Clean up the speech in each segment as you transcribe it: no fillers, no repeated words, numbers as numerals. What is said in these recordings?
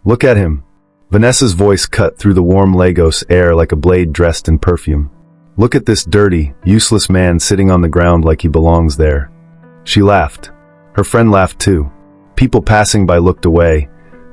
Look at him. Vanessa's voice cut through the warm Lagos air like a blade dressed in perfume. Look at this dirty, useless man sitting on the ground like he belongs there. She laughed. Her friend laughed too. People passing by looked away,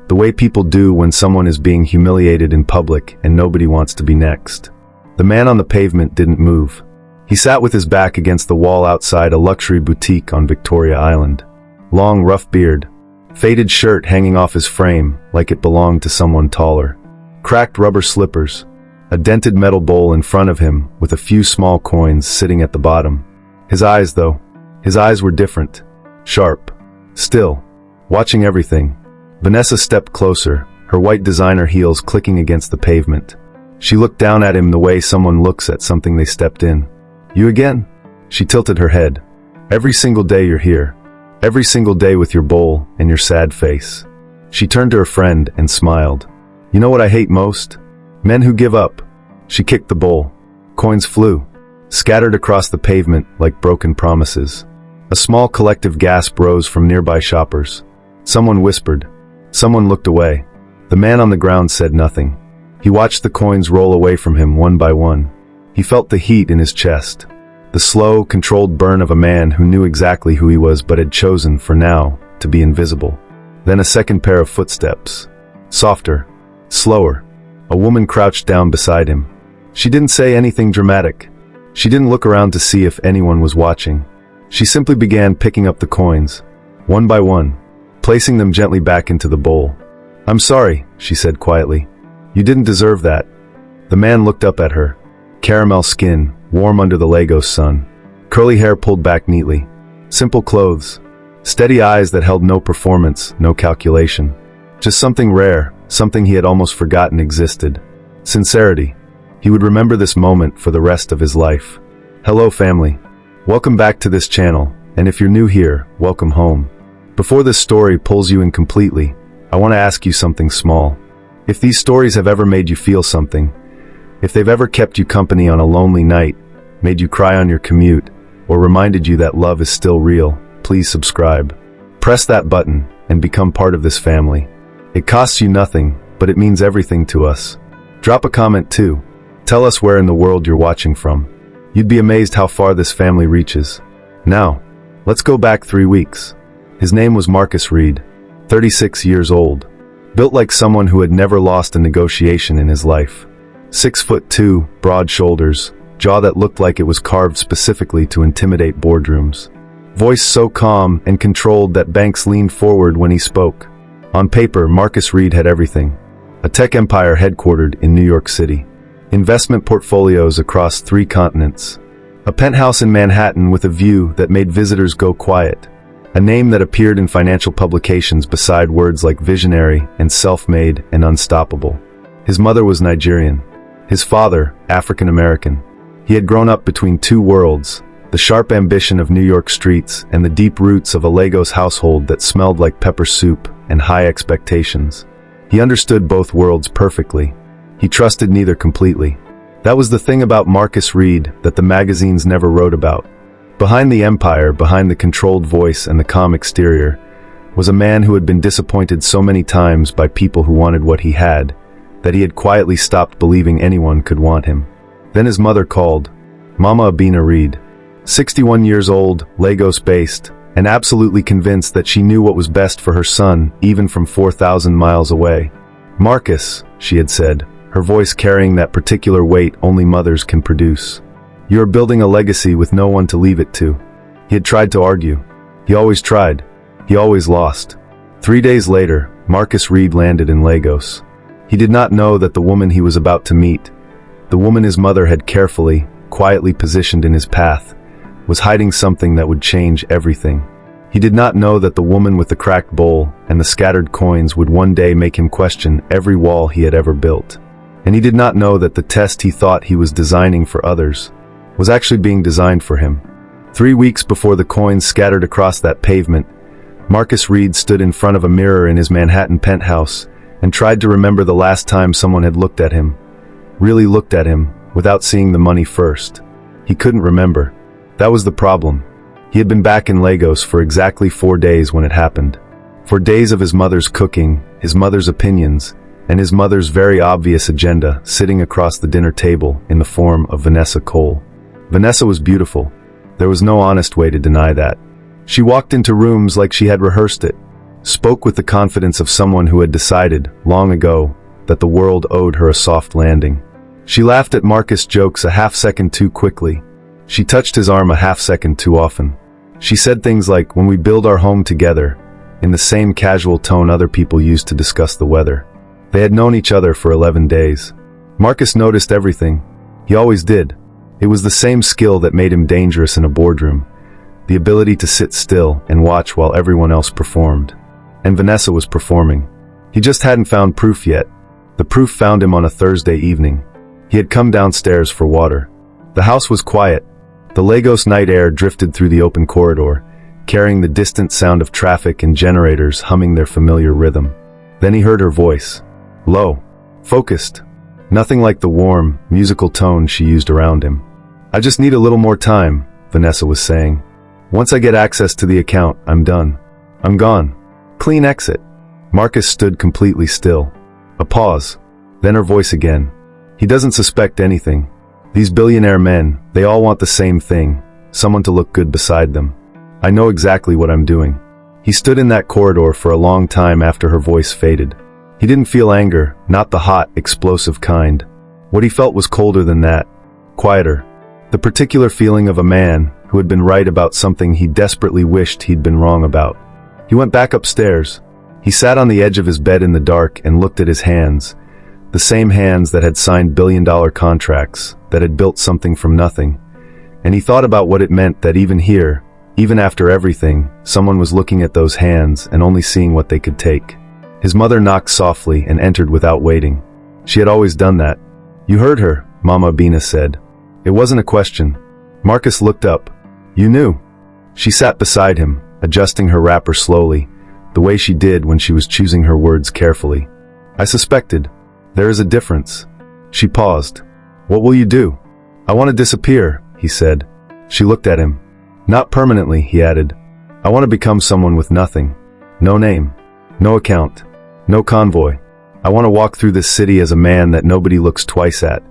the way people do when someone is being humiliated in public and nobody wants to be next. The man on the pavement didn't move. He sat with his back against the wall outside a luxury boutique on Victoria Island. Long, rough beard. Faded shirt hanging off his frame like it belonged to someone taller. Cracked rubber slippers. A dented metal bowl in front of him with a few small coins sitting at the bottom. His eyes, though. His eyes were different. Sharp. Still. Watching everything. Vanessa stepped closer, her white designer heels clicking against the pavement. She looked down at him the way someone looks at something they stepped in. You again? She tilted her head. Every single day you're here. Every single day with your bowl and your sad face. She turned to her friend and smiled. You know what I hate most? Men who give up. She kicked the bowl. Coins flew, scattered across the pavement like broken promises. A small collective gasp rose from nearby shoppers. Someone whispered. Someone looked away. The man on the ground said nothing. He watched the coins roll away from him one by one. He felt the heat in his chest. The slow, controlled burn of a man who knew exactly who he was but had chosen, for now, to be invisible. Then a second pair of footsteps. Softer. Slower. A woman crouched down beside him. She didn't say anything dramatic. She didn't look around to see if anyone was watching. She simply began picking up the coins, one by one, placing them gently back into the bowl. I'm sorry, she said quietly. You didn't deserve that. The man looked up at her. Caramel skin, warm under the Lagos sun. Curly hair pulled back neatly. Simple clothes. Steady eyes that held no performance, no calculation. Just something rare, something he had almost forgotten existed. Sincerity. He would remember this moment for the rest of his life. Hello, family. Welcome back to this channel, and if you're new here, welcome home. Before this story pulls you in completely, I want to ask you something small. If these stories have ever made you feel something, if they've ever kept you company on a lonely night, made you cry on your commute, or reminded you that love is still real, please subscribe. Press that button and become part of this family. It costs you nothing, but it means everything to us. Drop a comment too. Tell us where in the world you're watching from. You'd be amazed how far this family reaches. Now, let's go back 3 weeks. His name was Marcus Reed, 36 years old. Built like someone who had never lost a negotiation in his life. 6'2", broad shoulders, jaw that looked like it was carved specifically to intimidate boardrooms. Voice so calm and controlled that banks leaned forward when he spoke. On paper, Marcus Reed had everything. A tech empire headquartered in New York City. Investment portfolios across 3 continents. A penthouse in Manhattan with a view that made visitors go quiet. A name that appeared in financial publications beside words like visionary and self-made and unstoppable. His mother was Nigerian. His father, African American. He had grown up between 2 worlds, the sharp ambition of New York streets and the deep roots of a Lagos household that smelled like pepper soup and high expectations. He understood both worlds perfectly. He trusted neither completely. That was the thing about Marcus Reed that the magazines never wrote about. Behind the empire, behind the controlled voice and the calm exterior, was a man who had been disappointed so many times by people who wanted what he had, that he had quietly stopped believing anyone could want him. Then his mother called, Mama Abina Reed. 61 years old, Lagos-based, and absolutely convinced that she knew what was best for her son, even from 4,000 miles away. Marcus, she had said, her voice carrying that particular weight only mothers can produce. You are building a legacy with no one to leave it to. He had tried to argue. He always tried. He always lost. 3 days later, Marcus Reed landed in Lagos. He did not know that the woman he was about to meet, the woman his mother had carefully, quietly positioned in his path, was hiding something that would change everything. He did not know that the woman with the cracked bowl and the scattered coins would one day make him question every wall he had ever built. And he did not know that the test he thought he was designing for others was actually being designed for him. 3 weeks before the coins scattered across that pavement, Marcus Reed stood in front of a mirror in his Manhattan penthouse and tried to remember the last time someone had looked at him, really looked at him, without seeing the money first. He couldn't remember. That was the problem. He had been back in Lagos for exactly 4 days when it happened. 4 days of his mother's cooking, his mother's opinions, and his mother's very obvious agenda sitting across the dinner table in the form of Vanessa Cole. Vanessa was beautiful. There was no honest way to deny that. She walked into rooms like she had rehearsed it, spoke with the confidence of someone who had decided, long ago, that the world owed her a soft landing. She laughed at Marcus' jokes a half-second too quickly. She touched his arm a half-second too often. She said things like, "When we build our home together," in the same casual tone other people used to discuss the weather. They had known each other for 11 days. Marcus noticed everything. He always did. It was the same skill that made him dangerous in a boardroom, the ability to sit still and watch while everyone else performed. And Vanessa was performing. He just hadn't found proof yet. The proof found him on a Thursday evening. He had come downstairs for water. The house was quiet. The Lagos night air drifted through the open corridor, carrying the distant sound of traffic and generators humming their familiar rhythm. Then he heard her voice. Low. Focused. Nothing like the warm, musical tone she used around him. "I just need a little more time," Vanessa was saying. "Once I get access to the account, I'm done. I'm gone. Clean exit." Marcus stood completely still. A pause. Then her voice again. "He doesn't suspect anything. These billionaire men, they all want the same thing, someone to look good beside them. I know exactly what I'm doing." He stood in that corridor for a long time after her voice faded. He didn't feel anger, not the hot, explosive kind. What he felt was colder than that. Quieter. The particular feeling of a man who had been right about something he desperately wished he'd been wrong about. He went back upstairs. He sat on the edge of his bed in the dark and looked at his hands. The same hands that had signed billion-dollar contracts, that had built something from nothing. And he thought about what it meant that even here, even after everything, someone was looking at those hands and only seeing what they could take. His mother knocked softly and entered without waiting. She had always done that. "You heard her," Mama Bina said. It wasn't a question. Marcus looked up. "You knew." She sat beside him, adjusting her wrapper slowly, the way she did when she was choosing her words carefully. "I suspected. There is a difference." She paused. "What will you do?" "I want to disappear," he said. She looked at him. "Not permanently," he added. "I want to become someone with nothing. No name. No account. No convoy. I want to walk through this city as a man that nobody looks twice at.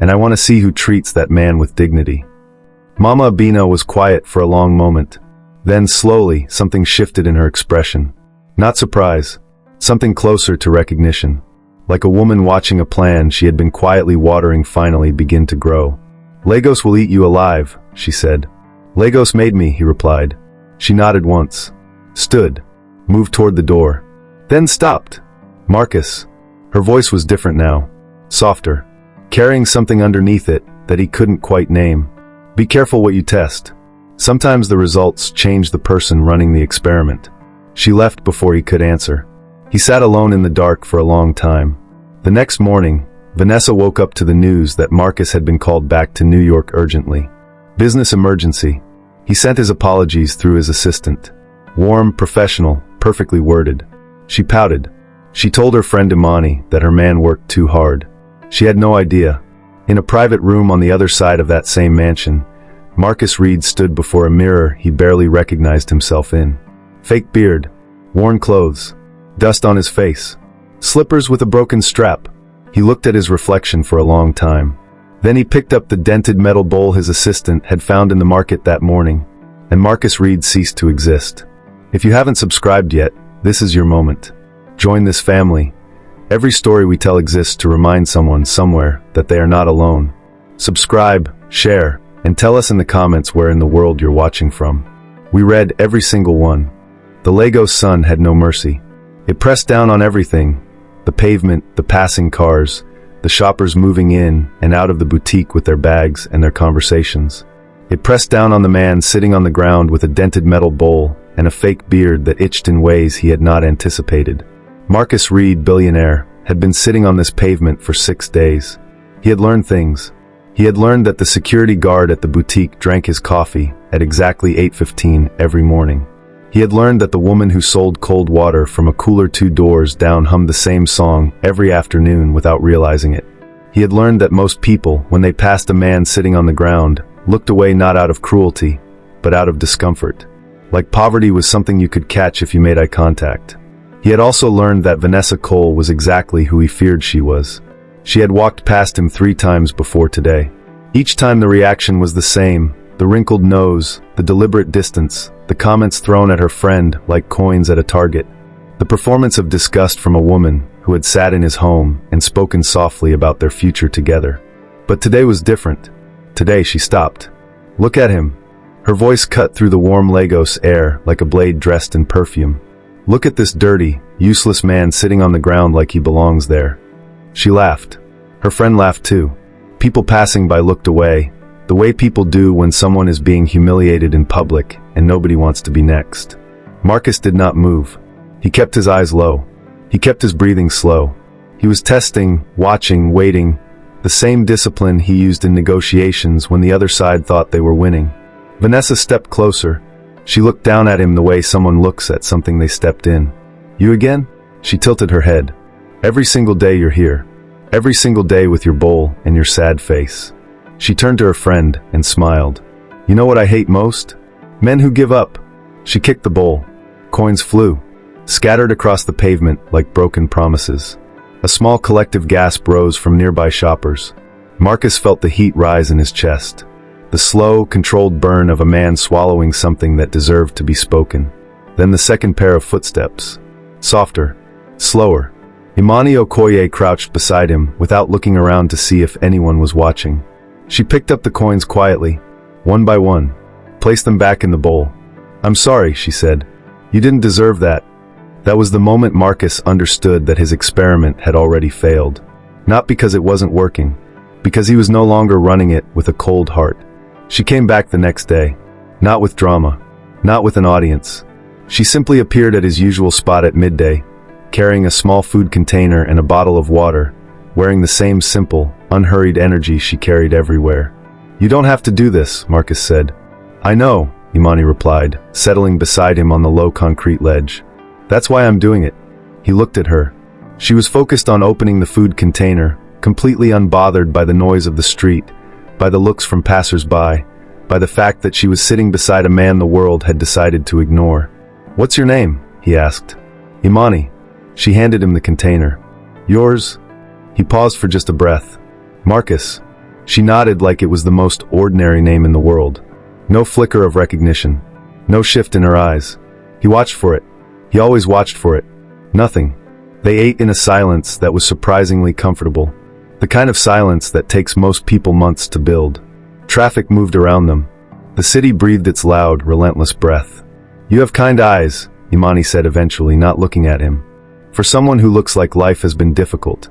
And I want to see who treats that man with dignity." Mama Abina was quiet for a long moment. Then slowly, something shifted in her expression. Not surprise. Something closer to recognition. Like a woman watching a plan she had been quietly watering finally begin to grow. "Lagos will eat you alive," she said. "Lagos made me," he replied. She nodded once. Stood. Moved toward the door. Then stopped. "Marcus." Her voice was different now. Softer. Carrying something underneath it that he couldn't quite name. "Be careful what you test. Sometimes the results change the person running the experiment." She left before he could answer. He sat alone in the dark for a long time. The next morning, Vanessa woke up to the news that Marcus had been called back to New York urgently. Business emergency. He sent his apologies through his assistant. Warm, professional, perfectly worded. She pouted. She told her friend Imani that her man worked too hard. She had no idea. In a private room on the other side of that same mansion, Marcus Reed stood before a mirror he barely recognized himself in. Fake beard. Worn clothes. Dust on his face. Slippers with a broken strap. He looked at his reflection for a long time. Then he picked up the dented metal bowl his assistant had found in the market that morning, and Marcus Reed ceased to exist. If you haven't subscribed yet, this is your moment. Join this family. Every story we tell exists to remind someone somewhere that they are not alone. Subscribe, share, and tell us in the comments where in the world you're watching from. We read every single one. The Lagos sun had no mercy. It pressed down on everything. The pavement, the passing cars, the shoppers moving in and out of the boutique with their bags and their conversations. It pressed down on the man sitting on the ground with a dented metal bowl and a fake beard that itched in ways he had not anticipated. Marcus Reed, billionaire, had been sitting on this pavement for 6 days. He had learned things. He had learned that the security guard at the boutique drank his coffee at exactly 8:15 every morning. He had learned that the woman who sold cold water from a cooler 2 doors down hummed the same song every afternoon without realizing it. He had learned that most people, when they passed a man sitting on the ground, looked away not out of cruelty, but out of discomfort. Like poverty was something you could catch if you made eye contact. He had also learned that Vanessa Cole was exactly who he feared she was. She had walked past him 3 times before today. Each time the reaction was the same: the wrinkled nose, the deliberate distance, the comments thrown at her friend like coins at a target. The performance of disgust from a woman who had sat in his home and spoken softly about their future together. But today was different. Today she stopped. "Look at him." Her voice cut through the warm Lagos air like a blade dressed in perfume. "Look at this dirty, useless man sitting on the ground like he belongs there." She laughed. Her friend laughed too. People passing by looked away, the way people do when someone is being humiliated in public and nobody wants to be next. Marcus did not move. He kept his eyes low. He kept his breathing slow. He was testing, watching, waiting, the same discipline he used in negotiations when the other side thought they were winning. Vanessa stepped closer. She looked down at him the way someone looks at something they stepped in. "You again?" She tilted her head. "Every single day you're here. Every single day with your bowl and your sad face." She turned to her friend and smiled. "You know what I hate most? Men who give up." She kicked the bowl. Coins flew, scattered across the pavement like broken promises. A small collective gasp rose from nearby shoppers. Marcus felt the heat rise in his chest. The slow, controlled burn of a man swallowing something that deserved to be spoken. Then the second pair of footsteps. Softer. Slower. Imani Okoye crouched beside him without looking around to see if anyone was watching. She picked up the coins quietly, one by one, placed them back in the bowl. "I'm sorry," she said. "You didn't deserve that." That was the moment Marcus understood that his experiment had already failed. Not because it wasn't working, because he was no longer running it with a cold heart. She came back the next day, not with drama, not with an audience. She simply appeared at his usual spot at midday, carrying a small food container and a bottle of water, wearing the same simple, unhurried energy she carried everywhere. "You don't have to do this," Marcus said. "I know," Imani replied, settling beside him on the low concrete ledge. "That's why I'm doing it." He looked at her. She was focused on opening the food container, completely unbothered by the noise of the street, by the looks from passers-by, by the fact that she was sitting beside a man the world had decided to ignore. "What's your name?" he asked. "Imani." She handed him the container. "Yours?" He paused for just a breath. "Marcus." She nodded like it was the most ordinary name in the world. No flicker of recognition. No shift in her eyes. He watched for it. He always watched for it. Nothing. They ate in a silence that was surprisingly comfortable. The kind of silence that takes most people months to build. Traffic moved around them. The city breathed its loud, relentless breath. "You have kind eyes," Imani said eventually, not looking at him. "For someone who looks like life has been difficult."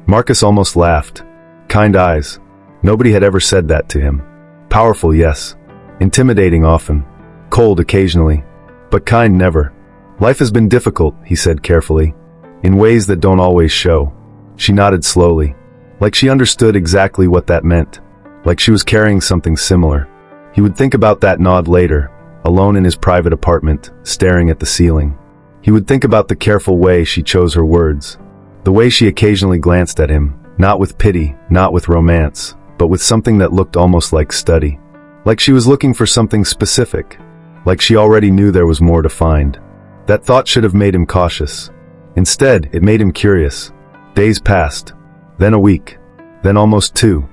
Marcus almost laughed. Kind eyes. Nobody had ever said that to him. Powerful, yes. Intimidating often. Cold occasionally. But kind never. "Life has been difficult," he said carefully. "In ways that don't always show." She nodded slowly. Like she understood exactly what that meant. Like she was carrying something similar. He would think about that nod later, alone in his private apartment, staring at the ceiling. He would think about the careful way she chose her words. The way she occasionally glanced at him, not with pity, not with romance, but with something that looked almost like study. Like she was looking for something specific. Like she already knew there was more to find. That thought should have made him cautious. Instead, it made him curious. Days passed. Then a week. Then almost 2.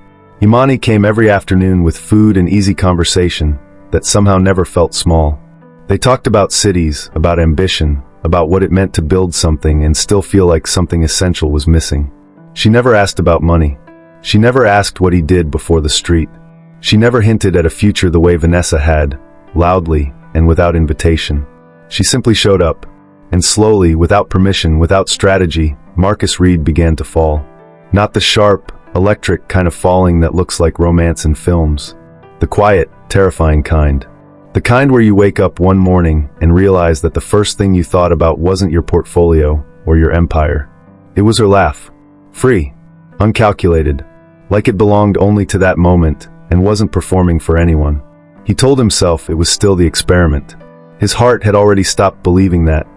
Imani came every afternoon with food and easy conversation that somehow never felt small. They talked about cities, about ambition, about what it meant to build something and still feel like something essential was missing. She never asked about money. She never asked what he did before the street. She never hinted at a future the way Vanessa had, loudly and without invitation. She simply showed up. And slowly, without permission, without strategy, Marcus Reed began to fall. Not the sharp, electric kind of falling that looks like romance in films. The quiet, terrifying kind. The kind where you wake up one morning and realize that the first thing you thought about wasn't your portfolio or your empire. It was her laugh. Free. Uncalculated. Like it belonged only to that moment and wasn't performing for anyone. He told himself it was still the experiment. His heart had already stopped believing that.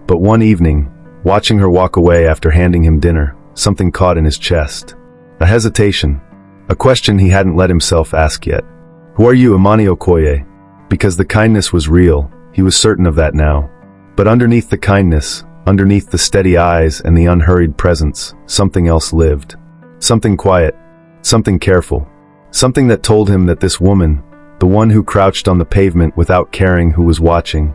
But one evening, watching her walk away after handing him dinner, something caught in his chest. A hesitation. A question he hadn't let himself ask yet. "Who are you, Imani Okoye?" Because the kindness was real, he was certain of that now. But underneath the kindness, Underneath the steady eyes and the unhurried presence, something else lived. Something quiet, something careful, something that told him that this woman, the one who crouched on the pavement without caring who was watching,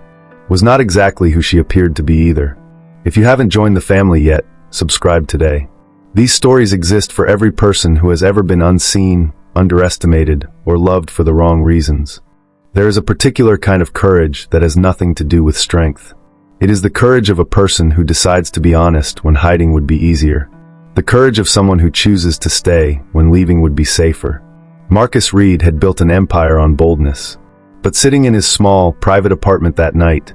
was not exactly who she appeared to be either. If you haven't joined the family yet, subscribe today. These stories exist for every person who has ever been unseen, underestimated, or loved for the wrong reasons. There is a particular kind of courage that has nothing to do with strength. It is the courage of a person who decides to be honest when hiding would be easier. The courage of someone who chooses to stay when leaving would be safer. Marcus Reed had built an empire on boldness. But sitting in his small, private apartment that night,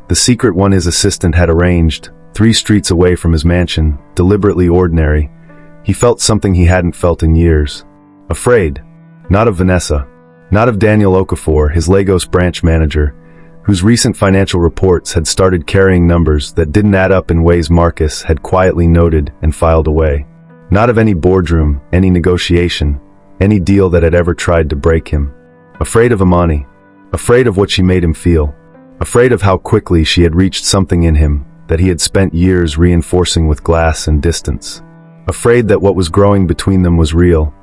the secret one his assistant had arranged, 3 streets away from his mansion, deliberately ordinary, he felt something he hadn't felt in years. Afraid. Not of Vanessa. Not of Daniel Okafor, his Lagos branch manager, whose recent financial reports had started carrying numbers that didn't add up in ways Marcus had quietly noted and filed away. Not of any boardroom, any negotiation, any deal that had ever tried to break him. Afraid of Imani. Afraid of what she made him feel. Afraid of how quickly she had reached something in him that he had spent years reinforcing with glass and distance. Afraid that what was growing between them was real,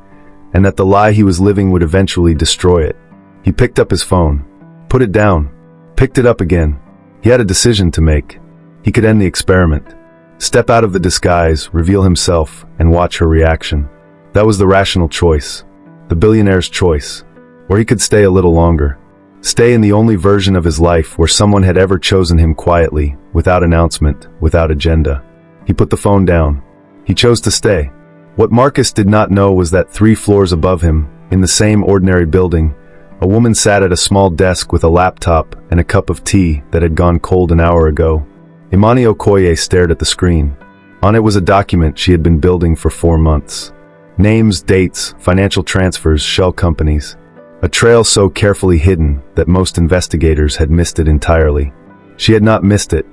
and that the lie he was living would eventually destroy it. He picked up his phone, put it down, picked it up again. He had a decision to make. He could end the experiment, step out of the disguise, reveal himself, and watch her reaction. That was the rational choice, the billionaire's choice. Or he could stay a little longer. Stay in the only version of his life where someone had ever chosen him quietly, without announcement, without agenda. He put the phone down. He chose to stay. What Marcus did not know was that 3 floors above him, in the same ordinary building, a woman sat at a small desk with a laptop and a cup of tea that had gone cold an hour ago. Imani Okoye stared at the screen. On it was a document she had been building for 4 months. Names, dates, financial transfers, shell companies. A trail so carefully hidden that most investigators had missed it entirely. She had not missed it.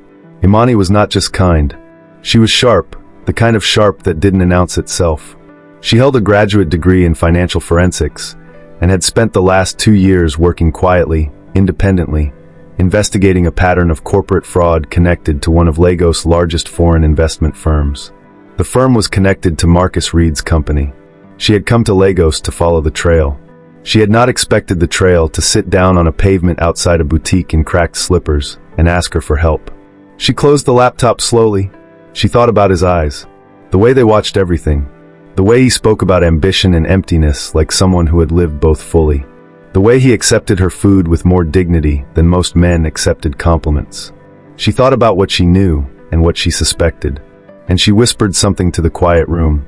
Imani was not just kind. She was sharp, the kind of sharp that didn't announce itself. She held a graduate degree in financial forensics and had spent the last 2 years working quietly, independently, investigating a pattern of corporate fraud connected to one of Lagos' largest foreign investment firms. The firm was connected to Marcus Reed's company. She had come to Lagos to follow the trail. She had not expected the trail to sit down on a pavement outside a boutique in cracked slippers and ask her for help. She closed the laptop slowly. She thought about his eyes, the way they watched everything, the way he spoke about ambition and emptiness like someone who had lived both fully, the way he accepted her food with more dignity than most men accepted compliments. She thought about what she knew and what she suspected, and she whispered something to the quiet room.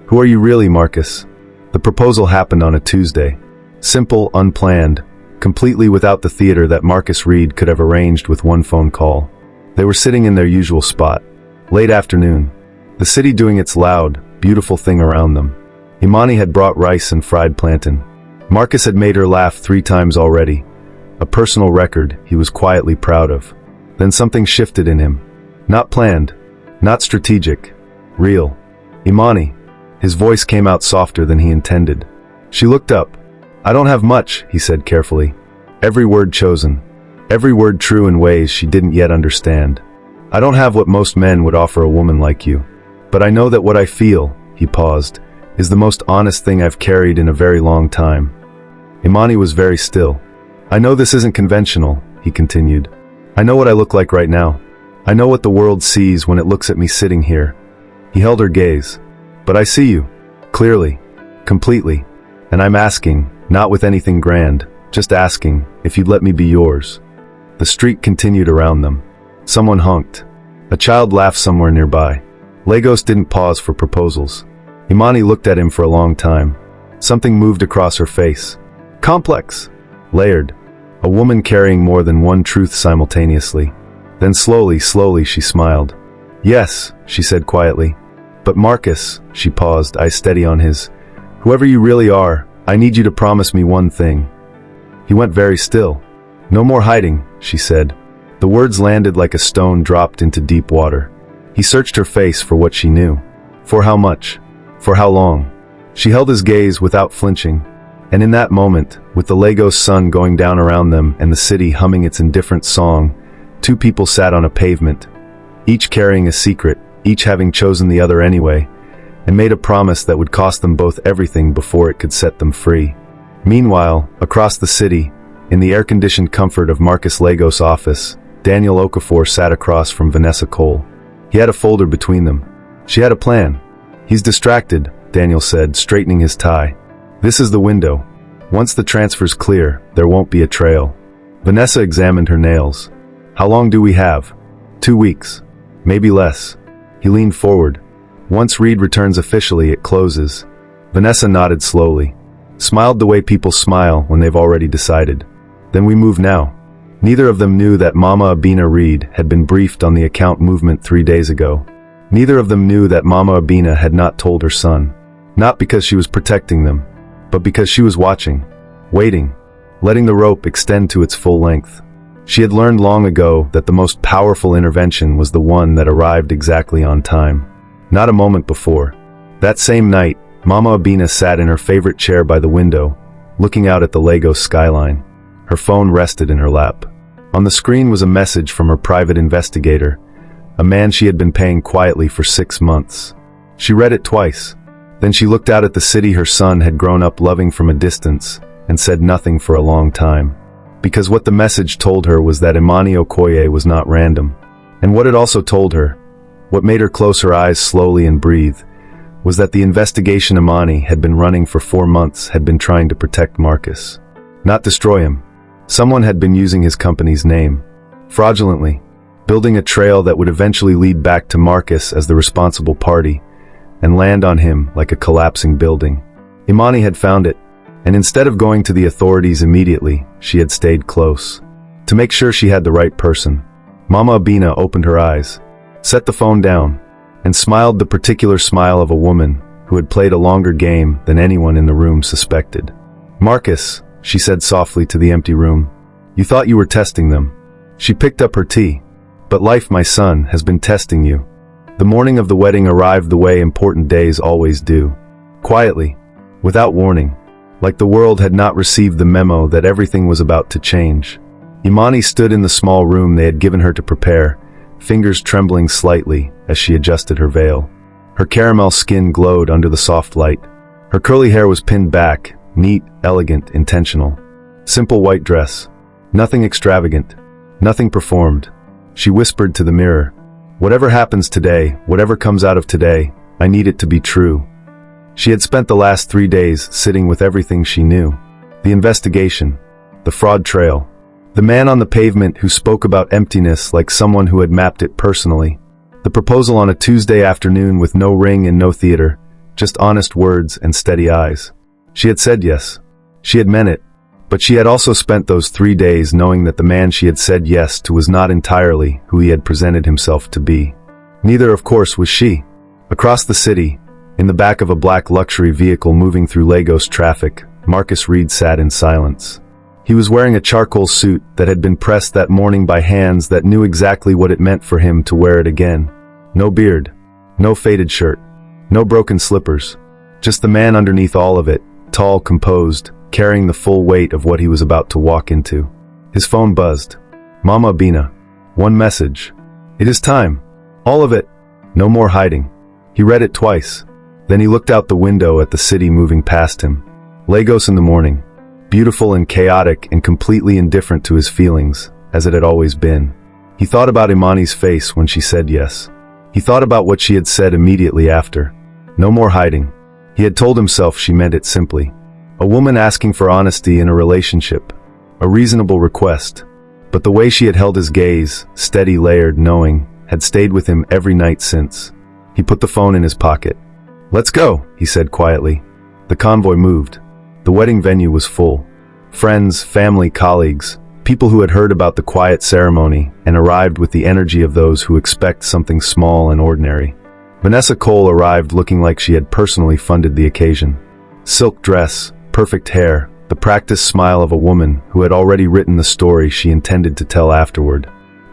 "Who are you really, Marcus?" The proposal happened on a Tuesday. Simple, unplanned, completely without the theater that Marcus Reed could have arranged with one phone call. They were sitting in their usual spot. Late afternoon. The city doing its loud, beautiful thing around them. Imani had brought rice and fried plantain. Marcus had made her laugh 3 times already. A personal record he was quietly proud of. Then something shifted in him. Not planned. Not strategic. Real. "Imani." His voice came out softer than he intended. She looked up. "I don't have much," he said carefully. Every word chosen. Every word true in ways she didn't yet understand. "I don't have what most men would offer a woman like you. But I know that what I feel," he paused, "is the most honest thing I've carried in a very long time." Imani was very still. "I know this isn't conventional," he continued. "I know what I look like right now. I know what the world sees when it looks at me sitting here." He held her gaze. "But I see you. Clearly. Completely. And I'm asking, not with anything grand, just asking if you'd let me be yours." The street continued around them. Someone honked. A child laughed somewhere nearby. Lagos didn't pause for proposals. Imani looked at him for a long time. Something moved across her face. Complex. Layered. A woman carrying more than one truth simultaneously. Then slowly she smiled. "Yes," she said quietly. "But Marcus," she paused, eyes steady on his. "Whoever you really are, I need you to promise me one thing." He went very still. "No more hiding," she said. The words landed like a stone dropped into deep water. He searched her face for what she knew. For how much? For how long? She held his gaze without flinching. And in that moment, with the Lagos sun going down around them and the city humming its indifferent song, 2 people sat on a pavement. each carrying a secret, each having chosen the other anyway, and made a promise that would cost them both everything before it could set them free. Meanwhile, across the city, in the air-conditioned comfort of Marcus Lagos' office, Daniel Okafor sat across from Vanessa Cole. He had a folder between them. She had a plan. "He's distracted," Daniel said, straightening his tie. "This is the window. Once the transfer's clear, there won't be a trail." Vanessa examined her nails. "How long do we have?" 2 weeks. Maybe less." He leaned forward. "Once Reed returns officially, it closes." Vanessa nodded slowly. Smiled the way people smile when they've already decided. "Then we move now." Neither of them knew that Mama Abina Reed had been briefed on the account movement 3 days ago. Neither of them knew that Mama Abina had not told her son. Not because she was protecting them, but because she was watching, waiting, letting the rope extend to its full length. She had learned long ago that the most powerful intervention was the one that arrived exactly on time. Not a moment before. That same night, Mama Abina sat in her favorite chair by the window, looking out at the Lagos skyline. Her phone rested in her lap. On the screen was a message from her private investigator, a man she had been paying quietly for 6 months. She read it twice. Then she looked out at the city her son had grown up loving from a distance, and said nothing for a long time. Because what the message told her was that Imani Okoye was not random. And what it also told her, what made her close her eyes slowly and breathe, was that the investigation Imani had been running for 4 months had been trying to protect Marcus. Not destroy him. Someone had been using his company's name, fraudulently, building a trail that would eventually lead back to Marcus as the responsible party, and land on him like a collapsing building. Imani had found it, and instead of going to the authorities immediately, she had stayed close. To make sure she had the right person. Mama Abina opened her eyes, set the phone down, and smiled the particular smile of a woman who had played a longer game than anyone in the room suspected. "Marcus," she said softly to the empty room, "you thought you were testing them." She picked up her tea. "But life, my son, has been testing you." The morning of the wedding arrived the way important days always do. Quietly, without warning, like the world had not received the memo that everything was about to change. Imani stood in the small room they had given her to prepare, fingers trembling slightly as she adjusted her veil. Her caramel skin glowed under the soft light. Her curly hair was pinned back, neat, elegant, intentional. Simple white dress. Nothing extravagant. Nothing performed. She whispered to the mirror, "Whatever happens today, whatever comes out of today, I need it to be true." She had spent the last 3 days sitting with everything she knew. The investigation. The fraud trail. The man on the pavement who spoke about emptiness like someone who had mapped it personally. The proposal on a Tuesday afternoon with no ring and no theater, just honest words and steady eyes. She had said yes. She had meant it. But she had also spent those 3 days knowing that the man she had said yes to was not entirely who he had presented himself to be. Neither, of course, was she. Across the city, in the back of a black luxury vehicle moving through Lagos traffic, Marcus Reed sat in silence. He was wearing a charcoal suit that had been pressed that morning by hands that knew exactly what it meant for him to wear it again. No beard. No faded shirt. No broken slippers. Just the man underneath all of it, tall, composed, carrying the full weight of what he was about to walk into. His phone buzzed. "Mama Abina. One message. It is time. All of it. No more hiding." He read it twice. Then he looked out the window at the city moving past him. Lagos in the morning. Beautiful and chaotic and completely indifferent to his feelings, as it had always been. He thought about Imani's face when she said yes. He thought about what she had said immediately after. No more hiding. He had told himself she meant it simply. A woman asking for honesty in a relationship. A reasonable request. But the way she had held his gaze, steady, layered, knowing, had stayed with him every night since. He put the phone in his pocket. "Let's go," he said quietly. The convoy moved. The wedding venue was full. Friends, family, colleagues, people who had heard about the quiet ceremony and arrived with the energy of those who expect something small and ordinary. Vanessa Cole arrived looking like she had personally funded the occasion. Silk dress, perfect hair, the practiced smile of a woman who had already written the story she intended to tell afterward.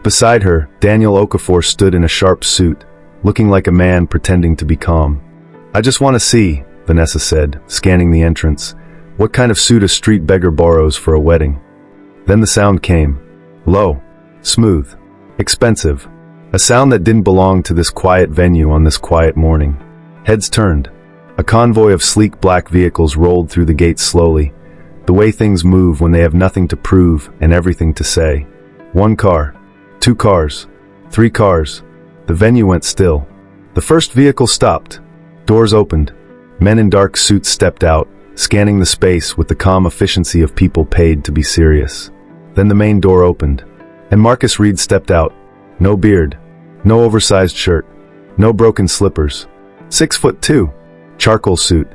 Beside her, Daniel Okafor stood in a sharp suit, looking like a man pretending to be calm. "I just want to see," Vanessa said, scanning the entrance, "what kind of suit a street beggar borrows for a wedding." Then the sound came. Low. Smooth. Expensive. A sound that didn't belong to this quiet venue on this quiet morning. Heads turned. A convoy of sleek black vehicles rolled through the gates slowly, the way things move when they have nothing to prove and everything to say. 1 car, 2 cars, 3 cars. The venue went still. The first vehicle stopped. Doors opened. Men in dark suits stepped out, scanning the space with the calm efficiency of people paid to be serious. Then the main door opened, and Marcus Reed stepped out. No beard, no oversized shirt, no broken slippers. 6'2", charcoal suit,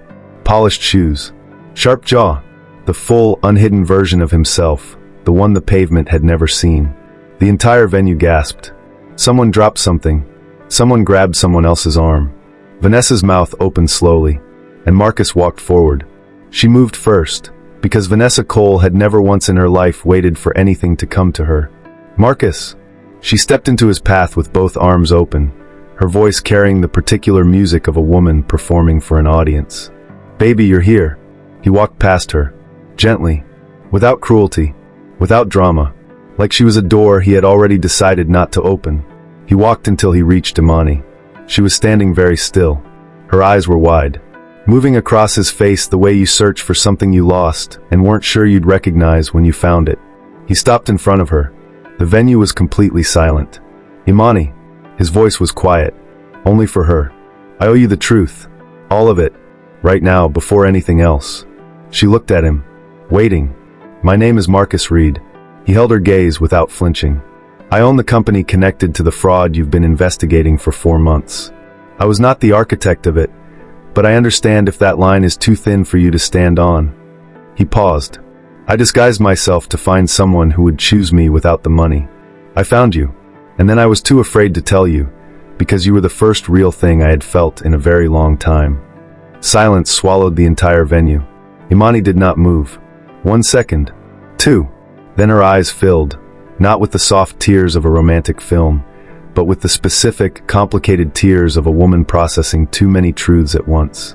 polished shoes, sharp jaw, the full, unhidden version of himself, the one the pavement had never seen. The entire venue gasped. Someone dropped something. Someone grabbed someone else's arm. Vanessa's mouth opened slowly, and Marcus walked forward. She moved first, because Vanessa Cole had never once in her life waited for anything to come to her. Marcus! She stepped into his path with both arms open, her voice carrying the particular music of a woman performing for an audience. Baby, you're here. He walked past her, gently, without cruelty, without drama, like she was a door he had already decided not to open. He walked until he reached Imani. She was standing very still. Her eyes were wide, moving across his face the way you search for something you lost and weren't sure you'd recognize when you found it. He stopped in front of her. The venue was completely silent. Imani. His voice was quiet, only for her. I owe you the truth. All of it. Right now, before anything else. She looked at him, waiting. My name is Marcus Reed. He held her gaze without flinching. I own the company connected to the fraud you've been investigating for 4 months. I was not the architect of it, but I understand if that line is too thin for you to stand on. He paused. I disguised myself to find someone who would choose me without the money. I found you, and then I was too afraid to tell you, because you were the first real thing I had felt in a very long time. Silence swallowed the entire venue. Imani did not move. 1 second. 2. Then her eyes filled, not with the soft tears of a romantic film, but with the specific, complicated tears of a woman processing too many truths at once.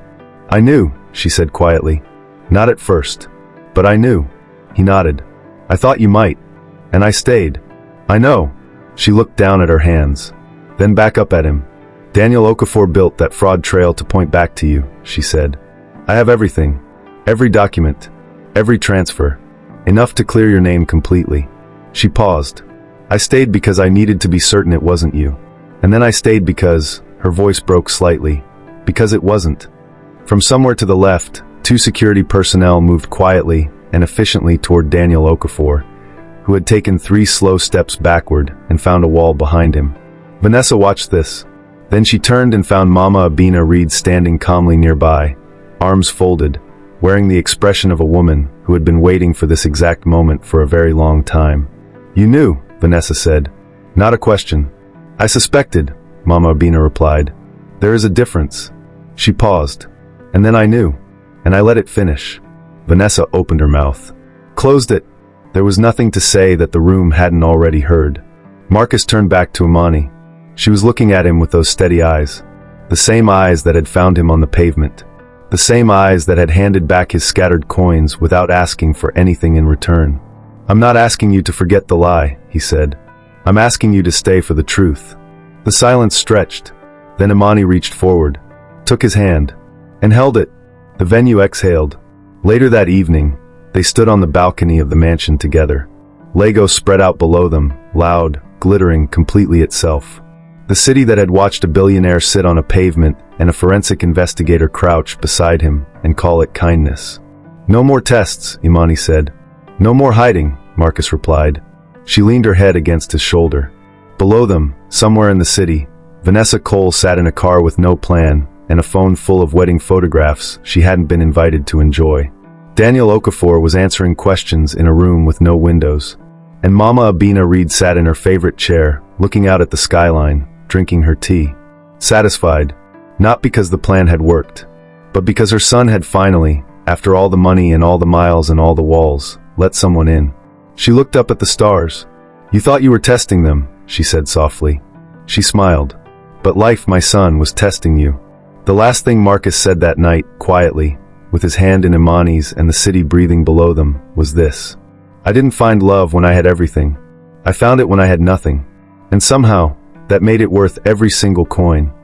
I knew, she said quietly. Not at first. But I knew. He nodded. I thought you might. And I stayed. I know. She looked down at her hands, then back up at him. Daniel Okafor built that fraud trail to point back to you, she said. I have everything. Every document. Every transfer. Enough to clear your name completely. She paused. I stayed because I needed to be certain it wasn't you. And then I stayed because, her voice broke slightly, because it wasn't. From somewhere to the left, 2 security personnel moved quietly and efficiently toward Daniel Okafor, who had taken 3 slow steps backward and found a wall behind him. Vanessa watched this. Then she turned and found Mama Abina Reed standing calmly nearby, arms folded, wearing the expression of a woman who had been waiting for this exact moment for a very long time. You knew, Vanessa said. Not a question. I suspected, Mama Abina replied. There is a difference. She paused. And then I knew. And I let it finish. Vanessa opened her mouth. Closed it. There was nothing to say that the room hadn't already heard. Marcus turned back to Imani. She was looking at him with those steady eyes. The same eyes that had found him on the pavement. The same eyes that had handed back his scattered coins without asking for anything in return. I'm not asking you to forget the lie, he said. I'm asking you to stay for the truth. The silence stretched. Then Imani reached forward, took his hand, and held it. The venue exhaled. Later that evening, they stood on the balcony of the mansion together. Lego spread out below them, loud, glittering completely itself. The city that had watched a billionaire sit on a pavement and a forensic investigator crouch beside him and call it kindness. No more tests, Imani said. No more hiding, Marcus replied. She leaned her head against his shoulder. Below them, somewhere in the city, Vanessa Cole sat in a car with no plan and a phone full of wedding photographs she hadn't been invited to enjoy. Daniel Okafor was answering questions in a room with no windows. And Mama Abina Reed sat in her favorite chair, looking out at the skyline, drinking her tea. Satisfied, not because the plan had worked, but because her son had finally, after all the money and all the miles and all the walls, let someone in. She looked up at the stars. You thought you were testing them, she said softly. She smiled. But life, my son, was testing you. The last thing Marcus said that night, quietly, with his hand in Imani's and the city breathing below them, was this. I didn't find love when I had everything. I found it when I had nothing. And somehow, that made it worth every single coin.